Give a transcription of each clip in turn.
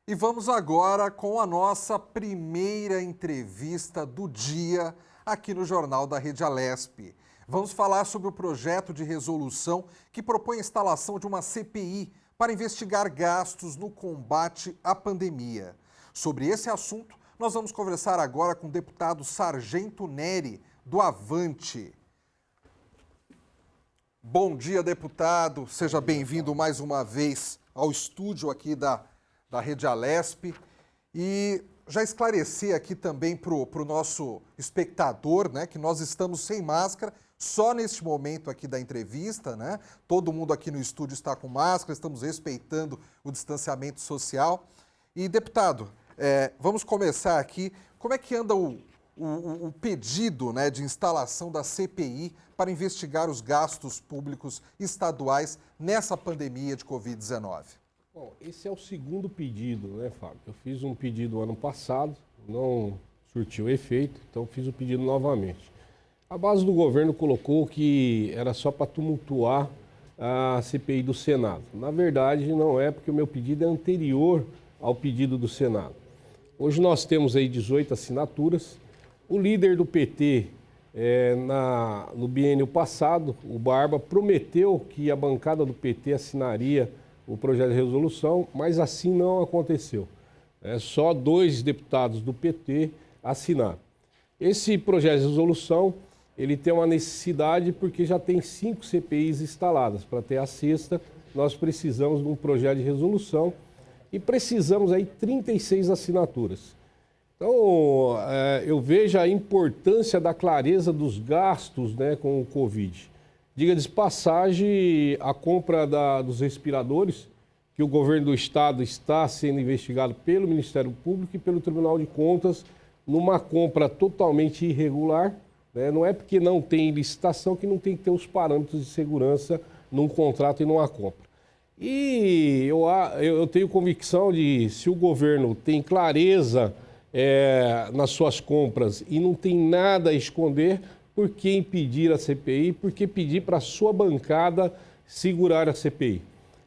E vamos agora com a nossa primeira entrevista do dia aqui no Jornal da Rede Alesp. Vamos falar sobre o projeto de resolução que propõe a instalação de uma CPI para investigar gastos no combate à pandemia. Sobre esse assunto, nós vamos conversar agora com o deputado Sargento Neri, do Avante. Bom dia, deputado. Seja bem-vindo mais uma vez ao estúdio aqui da Rede Alesp. E já esclarecer aqui também para o nosso espectador, né, que nós estamos sem máscara, só neste momento aqui da entrevista, né? Todo mundo aqui no estúdio está com máscara, estamos respeitando o distanciamento social. E, deputado, vamos começar aqui. Como é que anda o pedido, né, de instalação da CPI para investigar os gastos públicos estaduais nessa pandemia de Covid-19? Bom, esse é o segundo pedido, né, Fábio? Eu fiz um pedido ano passado, não surtiu efeito, então fiz o pedido novamente. A base do governo colocou que era só para tumultuar a CPI do Senado. Na verdade, não é, porque o meu pedido é anterior ao pedido do Senado. Hoje nós temos aí 18 assinaturas. O líder do PT, no biênio passado, o Barba, prometeu que a bancada do PT assinaria o projeto de resolução, mas assim não aconteceu. Só 2 deputados do PT assinaram. Esse projeto de resolução, ele tem uma necessidade porque já tem 5 CPIs instaladas. Para ter a 6ª, nós precisamos de um projeto de resolução e precisamos aí 36 assinaturas. Então, eu vejo a importância da clareza dos gastos, né, com o Covid. Diga de passagem, a compra dos respiradores, que o governo do estado está sendo investigado pelo Ministério Público e pelo Tribunal de Contas, numa compra totalmente irregular, né? Não é porque não tem licitação que não tem que ter os parâmetros de segurança num contrato e numa compra. E eu tenho convicção de, se o governo tem clareza nas suas compras e não tem nada a esconder, por que impedir a CPI? Por que pedir para a sua bancada segurar a CPI?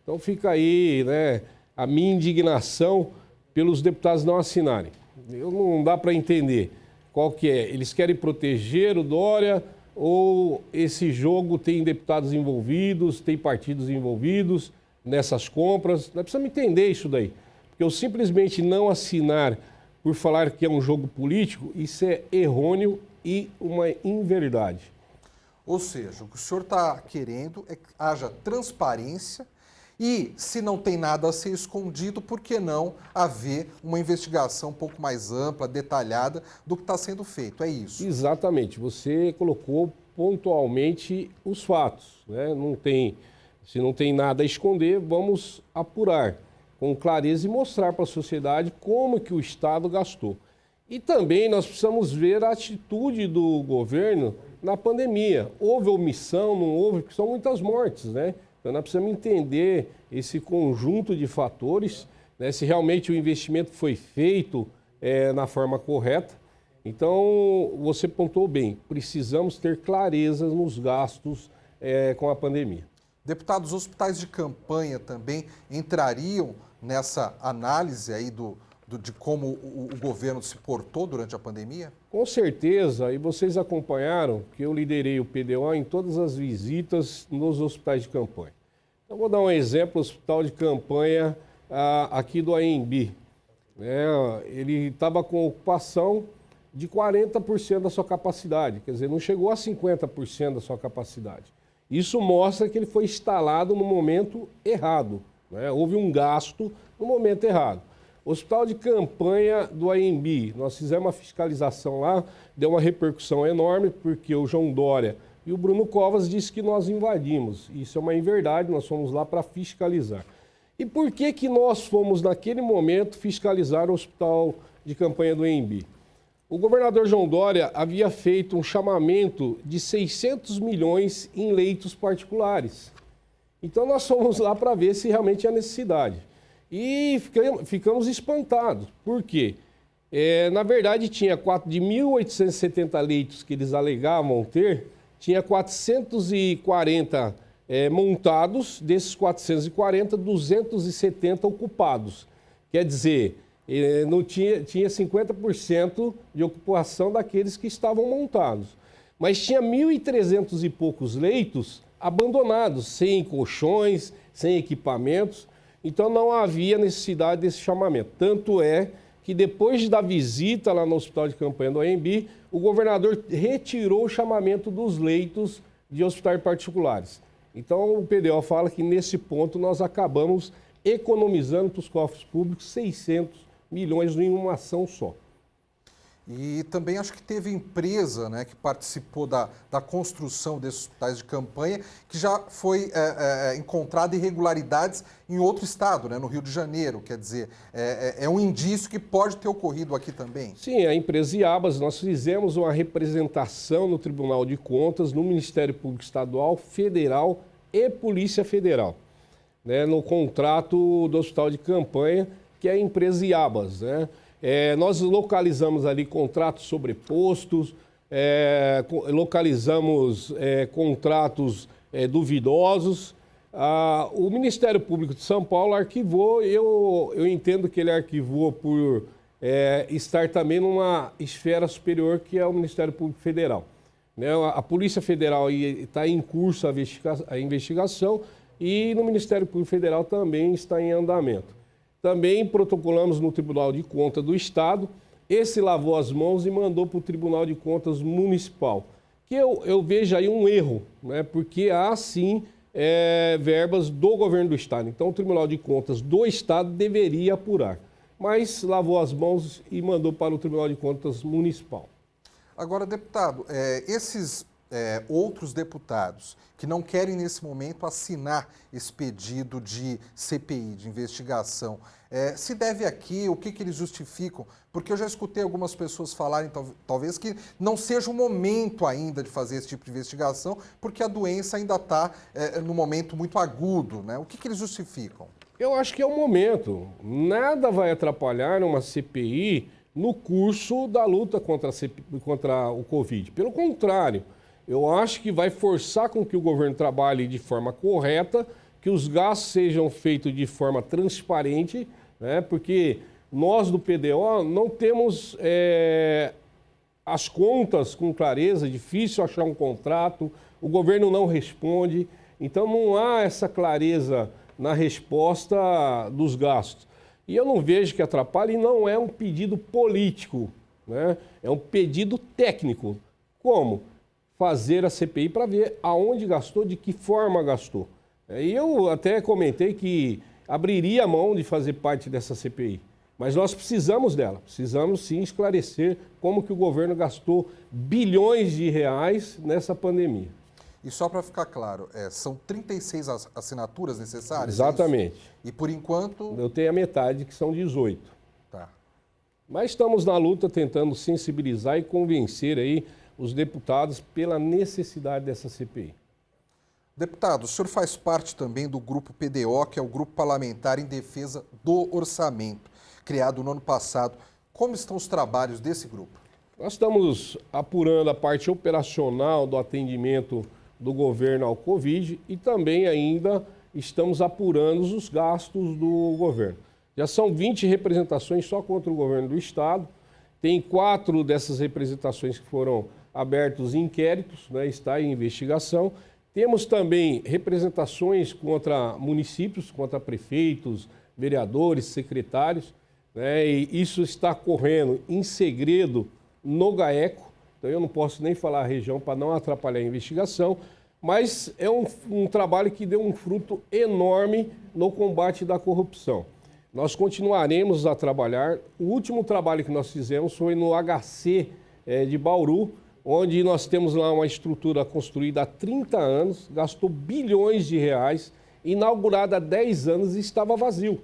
Então fica aí, né, a minha indignação pelos deputados não assinarem. Não dá para entender qual que é. Eles querem proteger o Dória ou esse jogo tem deputados envolvidos, tem partidos envolvidos nessas compras? Nós precisamos entender isso daí. Porque eu simplesmente não assinar por falar que é um jogo político, isso é errôneo e uma inverdade. Ou seja, o que o senhor está querendo é que haja transparência e, se não tem nada a ser escondido, por que não haver uma investigação um pouco mais ampla, detalhada do que está sendo feito? É isso? Exatamente. Você colocou pontualmente os fatos, né? Se não tem nada a esconder, vamos apurar com clareza e mostrar para a sociedade como que o Estado gastou. E também nós precisamos ver a atitude do governo na pandemia. Houve omissão, não houve, porque são muitas mortes, né? Então nós precisamos entender esse conjunto de fatores, né? Se realmente o investimento foi feito na forma correta. Então, você pontuou bem, precisamos ter clareza nos gastos com a pandemia. Deputados, os hospitais de campanha também entrariam nessa análise aí de como o governo se portou durante a pandemia? Com certeza, e vocês acompanharam que eu liderei o PDO em todas as visitas nos hospitais de campanha. Eu vou dar um exemplo, o hospital de campanha aqui do AMB. Ele estava com ocupação de 40% da sua capacidade, quer dizer, não chegou a 50% da sua capacidade. Isso mostra que ele foi instalado no momento errado, né? Houve um gasto no momento errado. Hospital de campanha do AMB, nós fizemos uma fiscalização lá, deu uma repercussão enorme, porque o João Dória e o Bruno Covas disseram que nós invadimos. Isso é uma inverdade, nós fomos lá para fiscalizar. E por que nós fomos, naquele momento, fiscalizar o hospital de campanha do AMB? O governador João Dória havia feito um chamamento de 600 milhões em leitos particulares. Então nós fomos lá para ver se realmente há necessidade. E ficamos espantados. Por quê? Na verdade, tinha de 1.870 leitos que eles alegavam ter, tinha 440 montados, desses 440, 270 ocupados. Quer dizer, não tinha 50% de ocupação daqueles que estavam montados. Mas tinha 1.300 e poucos leitos abandonados, sem colchões, sem equipamentos. Então não havia necessidade desse chamamento. Tanto é que depois da visita lá no hospital de campanha do AMB, o governador retirou o chamamento dos leitos de hospitais particulares. Então o PDO fala que nesse ponto nós acabamos economizando para os cofres públicos 600 milhões em uma ação só. E também acho que teve empresa, né, que participou da construção desses hospitais de campanha, que já foi encontrada irregularidades em outro estado, né, no Rio de Janeiro. Quer dizer, é um indício que pode ter ocorrido aqui também. Sim, a empresa Iabas, nós fizemos uma representação no Tribunal de Contas, no Ministério Público Estadual, Federal e Polícia Federal, né, no contrato do hospital de campanha, que é a empresa Iabas, né? Nós localizamos ali contratos sobrepostos, localizamos contratos duvidosos. O Ministério Público de São Paulo arquivou, eu entendo que ele arquivou por estar também numa esfera superior, que é o Ministério Público Federal, né? A Polícia Federal está em curso a investigação e no Ministério Público Federal também está em andamento. Também protocolamos no Tribunal de Contas do Estado, esse lavou as mãos e mandou para o Tribunal de Contas Municipal. Que eu vejo aí um erro, né? Porque há sim verbas do governo do Estado. Então o Tribunal de Contas do Estado deveria apurar, mas lavou as mãos e mandou para o Tribunal de Contas Municipal. Agora, deputado, esses outros deputados que não querem nesse momento assinar esse pedido de CPI, de investigação, se deve aqui, o que eles justificam? Porque eu já escutei algumas pessoas falarem, talvez, que não seja o momento ainda de fazer esse tipo de investigação, porque a doença ainda está num momento muito agudo, né? O que eles justificam? Eu acho que é o momento. Nada vai atrapalhar uma CPI no curso da luta contra o Covid. Pelo contrário, eu acho que vai forçar com que o governo trabalhe de forma correta, que os gastos sejam feitos de forma transparente, né? Porque nós do PDO não temos as contas com clareza, é difícil achar um contrato, o governo não responde, então não há essa clareza na resposta dos gastos. E eu não vejo que atrapalhe, e não é um pedido político, né? É um pedido técnico. Como? Fazer a CPI para ver aonde gastou, de que forma gastou. E eu até comentei que abriria a mão de fazer parte dessa CPI, mas nós precisamos dela, precisamos sim esclarecer como que o governo gastou bilhões de reais nessa pandemia. E só para ficar claro, são 36 assinaturas necessárias? Exatamente. E por enquanto... Eu tenho a metade, que são 18. Tá. Mas estamos na luta tentando sensibilizar e convencer aí os deputados pela necessidade dessa CPI. Deputado, o senhor faz parte também do grupo PDO, que é o Grupo Parlamentar em Defesa do Orçamento, criado no ano passado. Como estão os trabalhos desse grupo? Nós estamos apurando a parte operacional do atendimento do governo ao Covid e também ainda estamos apurando os gastos do governo. Já são 20 representações só contra o governo do Estado. Tem 4 dessas representações que foram abertos inquéritos, né, está em investigação. Temos também representações contra municípios, contra prefeitos, vereadores, secretários, né, e isso está correndo em segredo no GAECO, então eu não posso nem falar a região para não atrapalhar a investigação, mas é um trabalho que deu um fruto enorme no combate da corrupção. Nós continuaremos a trabalhar. O último trabalho que nós fizemos foi no HC de Bauru, onde nós temos lá uma estrutura construída há 30 anos, gastou bilhões de reais, inaugurada há 10 anos e estava vazio.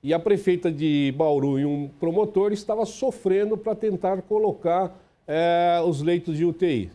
E a prefeita de Bauru e um promotor estavam sofrendo para tentar colocar os leitos de UTI.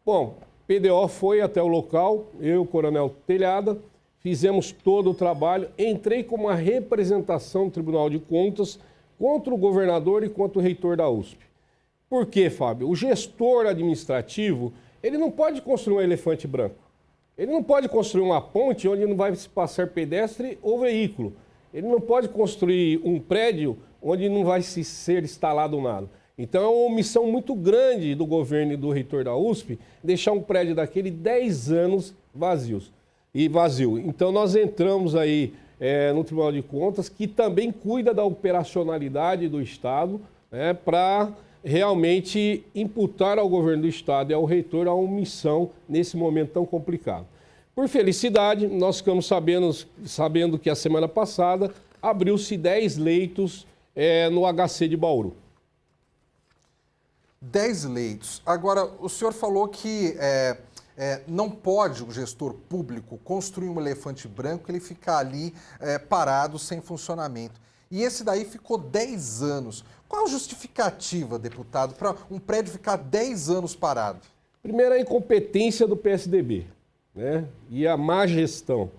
Bom, PDO foi até o local, eu, Coronel Telhada, fizemos todo o trabalho, entrei com uma representação do Tribunal de Contas contra o governador e contra o reitor da USP. Por quê, Fábio? O gestor administrativo, ele não pode construir um elefante branco. Ele não pode construir uma ponte onde não vai se passar pedestre ou veículo. Ele não pode construir um prédio onde não vai ser instalado nada. Então é uma omissão muito grande do governo e do reitor da USP deixar um prédio daquele 10 anos vazio. Então nós entramos aí no Tribunal de Contas, que também cuida da operacionalidade do Estado, para realmente imputar ao governo do Estado e ao reitor a omissão nesse momento tão complicado. Por felicidade, nós ficamos sabendo que a semana passada abriu-se 10 leitos no HC de Bauru. 10 leitos. Agora, o senhor falou que não pode um gestor público construir um elefante branco e ele ficar ali parado, sem funcionamento. E esse daí ficou 10 anos. Qual a justificativa, deputado, para um prédio ficar 10 anos parado? Primeiro, a incompetência do PSDB, né? E a má gestão.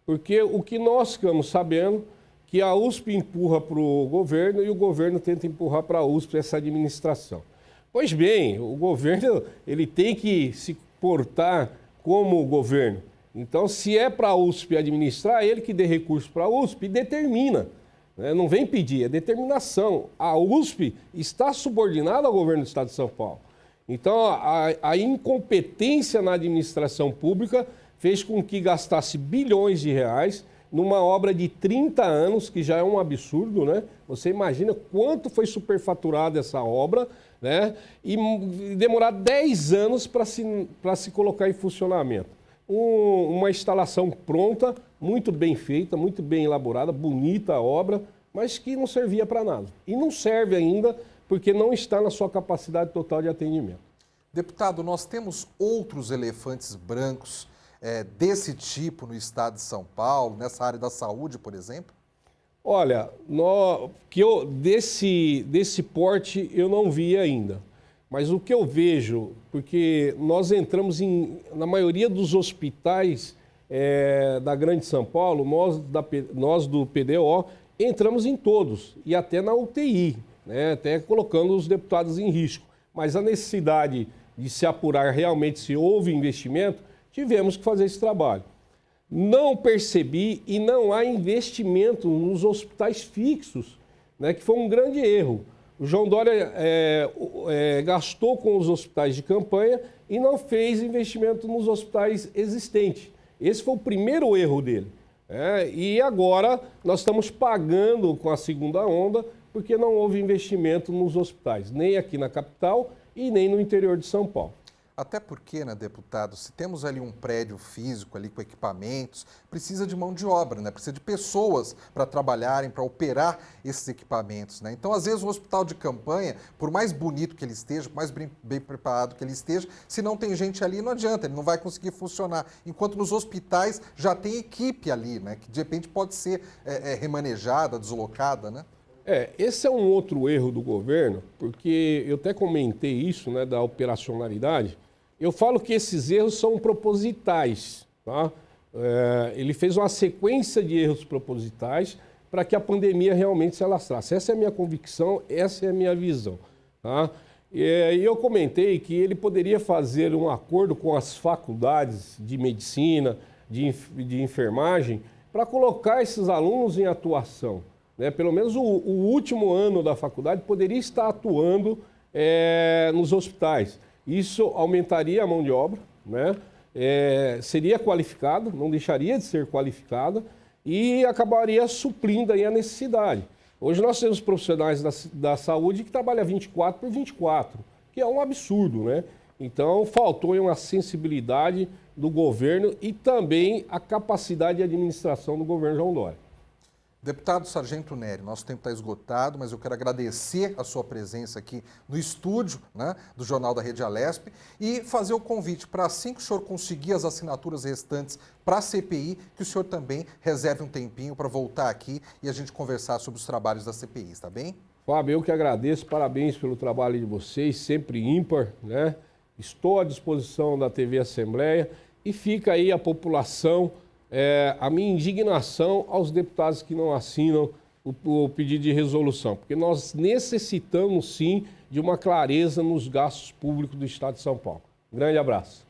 Porque o que nós ficamos sabendo que a USP empurra para o governo e o governo tenta empurrar para a USP essa administração. Pois bem, o governo ele tem que se portar como governo. Então, se é para a USP administrar, ele que dê recurso para a USP e determina. Não vem pedir, é determinação. A USP está subordinada ao governo do Estado de São Paulo. Então, a incompetência na administração pública fez com que gastasse bilhões de reais numa obra de 30 anos, que já é um absurdo, né? Você imagina quanto foi superfaturada essa obra, né? E demorar 10 anos para se colocar em funcionamento. Uma instalação pronta, muito bem feita, muito bem elaborada, bonita a obra, mas que não servia para nada. E não serve ainda porque não está na sua capacidade total de atendimento. Deputado, nós temos outros elefantes brancos desse tipo no estado de São Paulo, nessa área da saúde, por exemplo? Olha, desse porte eu não vi ainda. Mas o que eu vejo, porque nós entramos na maioria dos hospitais da Grande São Paulo, nós do PDO, entramos em todos, e até na UTI, né, até colocando os deputados em risco. Mas a necessidade de se apurar realmente se houve investimento, tivemos que fazer esse trabalho. Não percebi e não há investimento nos hospitais fixos, né, que foi um grande erro. O João Dória gastou com os hospitais de campanha e não fez investimento nos hospitais existentes. Esse foi o primeiro erro dele. E agora nós estamos pagando com a segunda onda porque não houve investimento nos hospitais, nem aqui na capital e nem no interior de São Paulo. Até porque, né, deputado, se temos ali um prédio físico ali com equipamentos, precisa de mão de obra, né? Precisa de pessoas para trabalharem, para operar esses equipamentos, né? Então, às vezes, o hospital de campanha, por mais bonito que ele esteja, por mais bem preparado que ele esteja, se não tem gente ali, não adianta, ele não vai conseguir funcionar. Enquanto nos hospitais já tem equipe ali, né? Que de repente pode ser remanejada, deslocada, né? Esse é um outro erro do governo, porque eu até comentei isso, né, da operacionalidade. Eu falo que esses erros são propositais, tá? Ele fez uma sequência de erros propositais para que a pandemia realmente se alastrasse. Essa é a minha convicção, essa é a minha visão, tá? E eu comentei que ele poderia fazer um acordo com as faculdades de medicina, de enfermagem, para colocar esses alunos em atuação. Pelo menos o último ano da faculdade poderia estar atuando nos hospitais. Isso aumentaria a mão de obra, né? Seria qualificado, não deixaria de ser qualificada e acabaria suprindo aí a necessidade. Hoje nós temos profissionais da saúde que trabalham 24 por 24, que é um absurdo, né? Então faltou uma sensibilidade do governo e também a capacidade de administração do governo João Dória. Deputado Sargento Nery, nosso tempo está esgotado, mas eu quero agradecer a sua presença aqui no estúdio, né, do Jornal da Rede Alesp e fazer o convite para, assim que o senhor conseguir as assinaturas restantes para a CPI, que o senhor também reserve um tempinho para voltar aqui e a gente conversar sobre os trabalhos da CPI, está bem? Fábio, eu que agradeço, parabéns pelo trabalho de vocês, sempre ímpar, né? Estou à disposição da TV Assembleia e fica aí a população... a minha indignação aos deputados que não assinam o pedido de resolução, porque nós necessitamos sim de uma clareza nos gastos públicos do Estado de São Paulo. Um grande abraço.